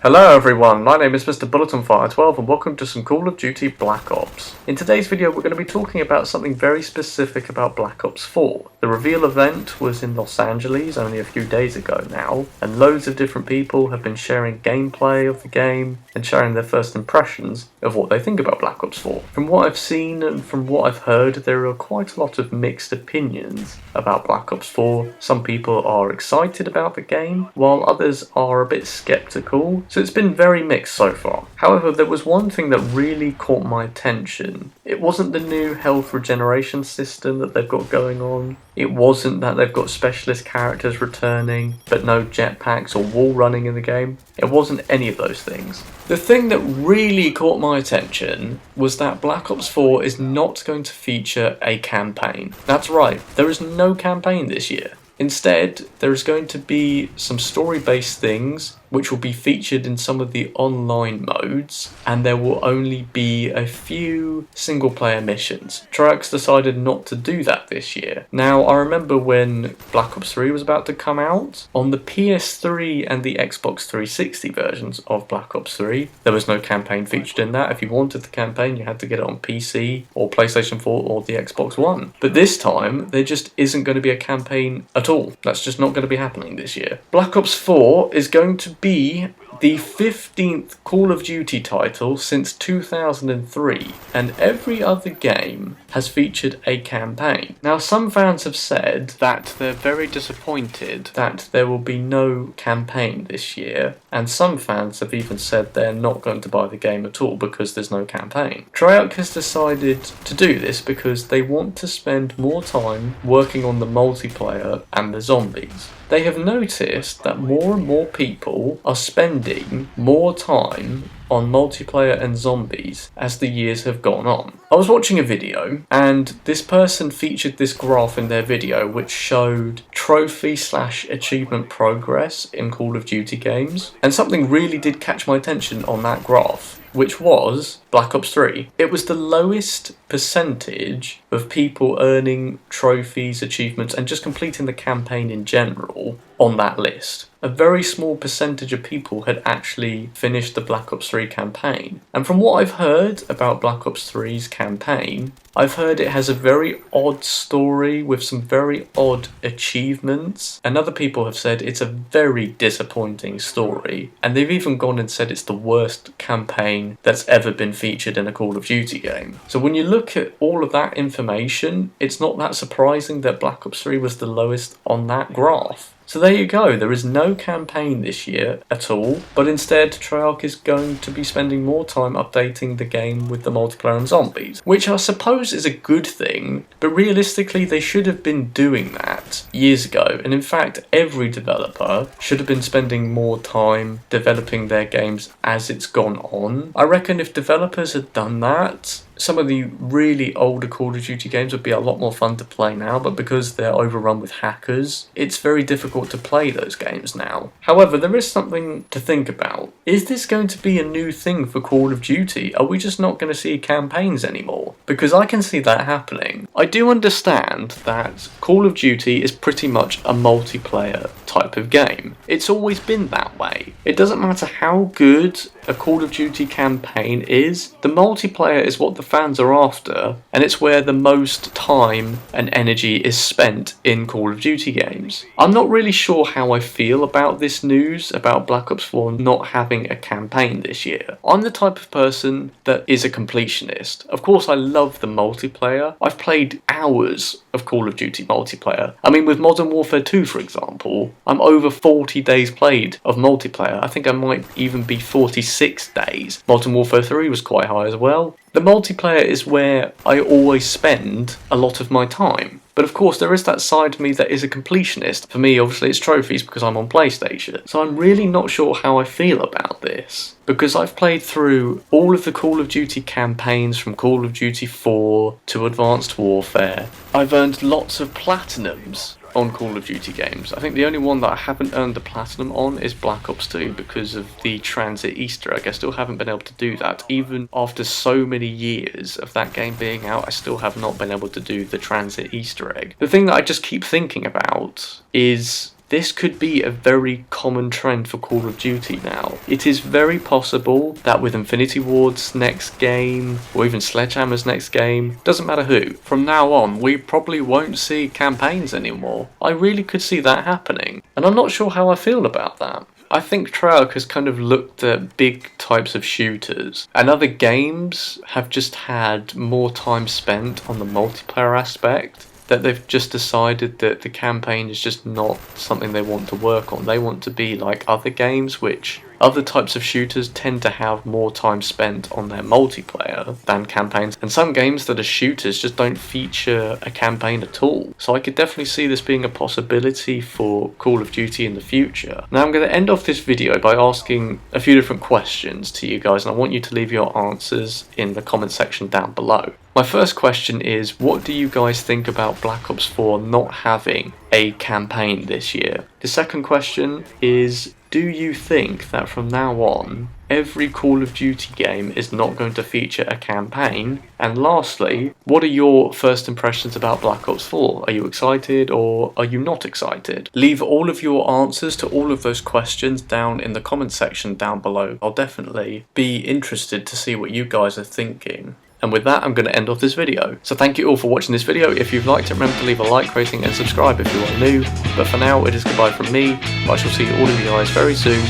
Hello everyone, my name is Mr. BulletonFire12 and welcome to some Call of Duty Black Ops. In today's video we're going to be talking about something very specific about Black Ops 4. The reveal event was in Los Angeles only a few days ago now, and loads of different people have been sharing gameplay of the game and sharing their first impressions of what they think about Black Ops 4. From what I've seen and from what I've heard, there are quite a lot of mixed opinions about Black Ops 4. Some people are excited about the game, while others are a bit skeptical. So it's been very mixed so far. However, there was one thing that really caught my attention. It wasn't the new health regeneration system that they've got going on. It wasn't that they've got specialist characters returning, but no jetpacks or wall running in the game. It wasn't any of those things. The thing that really caught my attention was that Black Ops 4 is not going to feature a campaign. That's right, there is no campaign this year. Instead, there is going to be some story-based things which will be featured in some of the online modes, and there will only be a few single-player missions. Treyarch decided not to do that this year. Now, I remember when Black Ops 3 was about to come out, on the PS3 and the Xbox 360 versions of Black Ops 3, there was no campaign featured in that. If you wanted the campaign, you had to get it on PC, or PlayStation 4, or the Xbox One. But this time, there just isn't going to be a campaign at all. That's just not going to be happening this year. Black Ops 4 is going to be the 15th Call of Duty title since 2003, and every other game has featured a campaign. Now, some fans have said that they're very disappointed that there will be no campaign this year, and some fans have even said they're not going to buy the game at all because there's no campaign. Treyarch has decided to do this because they want to spend more time working on the multiplayer and the zombies. They have noticed that more and more people are spending more time on multiplayer and zombies as the years have gone on. I was watching a video and this person featured this graph in their video which showed trophy/achievement progress in Call of Duty games, and something really did catch my attention on that graph, which was Black Ops 3. It was the lowest percentage of people earning trophies, achievements, and just completing the campaign in general on that list. A very small percentage of people had actually finished the Black Ops 3 campaign. And from what I've heard about Black Ops 3's campaign, I've heard it has a very odd story with some very odd achievements, and other people have said it's a very disappointing story, and they've even gone and said it's the worst campaign that's ever been featured in a Call of Duty game. So when you look at all of that information, it's not that surprising that Black Ops 3 was the lowest on that graph. So there you go, there is no campaign this year at all, but instead Treyarch is going to be spending more time updating the game with the multiplayer and zombies, which I suppose is a good thing, but realistically they should have been doing that years ago, and in fact every developer should have been spending more time developing their games as it's gone on. I reckon if developers had done that, some of the really older Call of Duty games would be a lot more fun to play now, but because they're overrun with hackers, it's very difficult to play those games now. However, there is something to think about. Is this going to be a new thing for Call of Duty? Are we just not going to see campaigns anymore? Because I can see that happening. I do understand that Call of Duty is pretty much a multiplayer type of game. It's always been that way. It doesn't matter how good a Call of Duty campaign is, the multiplayer is what the fans are after, and it's where the most time and energy is spent in Call of Duty games. I'm not really sure how I feel about this news about Black Ops 4 not having a campaign this year. I'm the type of person that is a completionist. Of course I love the multiplayer. I've played hours of Call of Duty multiplayer. I mean, with Modern Warfare 2 for example, I'm over 40 days played of multiplayer. I think I might even be 46 days. Modern Warfare 3 was quite high as well. The multiplayer is where I always spend a lot of my time. But of course there is that side of me that is a completionist. For me obviously it's trophies because I'm on PlayStation. So I'm really not sure how I feel about this, because I've played through all of the Call of Duty campaigns from Call of Duty 4 to Advanced Warfare. I've earned lots of platinums on Call of Duty games. I think the only one that I haven't earned the platinum on is Black Ops 2 because of the transit Easter egg. I still haven't been able to do that. Even after so many years of that game being out, I still have not been able to do the transit Easter egg. The thing that I just keep thinking about is this could be a very common trend for Call of Duty now. It is very possible that with Infinity Ward's next game, or even Sledgehammer's next game, doesn't matter who, from now on we probably won't see campaigns anymore. I really could see that happening, and I'm not sure how I feel about that. I think Treyarch has kind of looked at big types of shooters, and other games have just had more time spent on the multiplayer aspect, that they've just decided that the campaign is just not something they want to work on. They want to be like other games, which other types of shooters tend to have more time spent on their multiplayer than campaigns, and some games that are shooters just don't feature a campaign at all. So I could definitely see this being a possibility for Call of Duty in the future. Now I'm going to end off this video by asking a few different questions to you guys, and I want you to leave your answers in the comment section down below. My first question is, what do you guys think about Black Ops 4 not having a campaign this year? The second question is, do you think that from now on, every Call of Duty game is not going to feature a campaign? And lastly, what are your first impressions about Black Ops 4? Are you excited or are you not excited? Leave all of your answers to all of those questions down in the comment section down below. I'll definitely be interested to see what you guys are thinking. And with that, I'm going to end off this video. So thank you all for watching this video. If you've liked it, remember to leave a like, rating and subscribe if you are new. But for now, it is goodbye from me. I shall see all of you guys very soon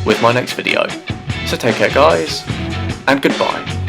with my next video. So take care guys, and goodbye.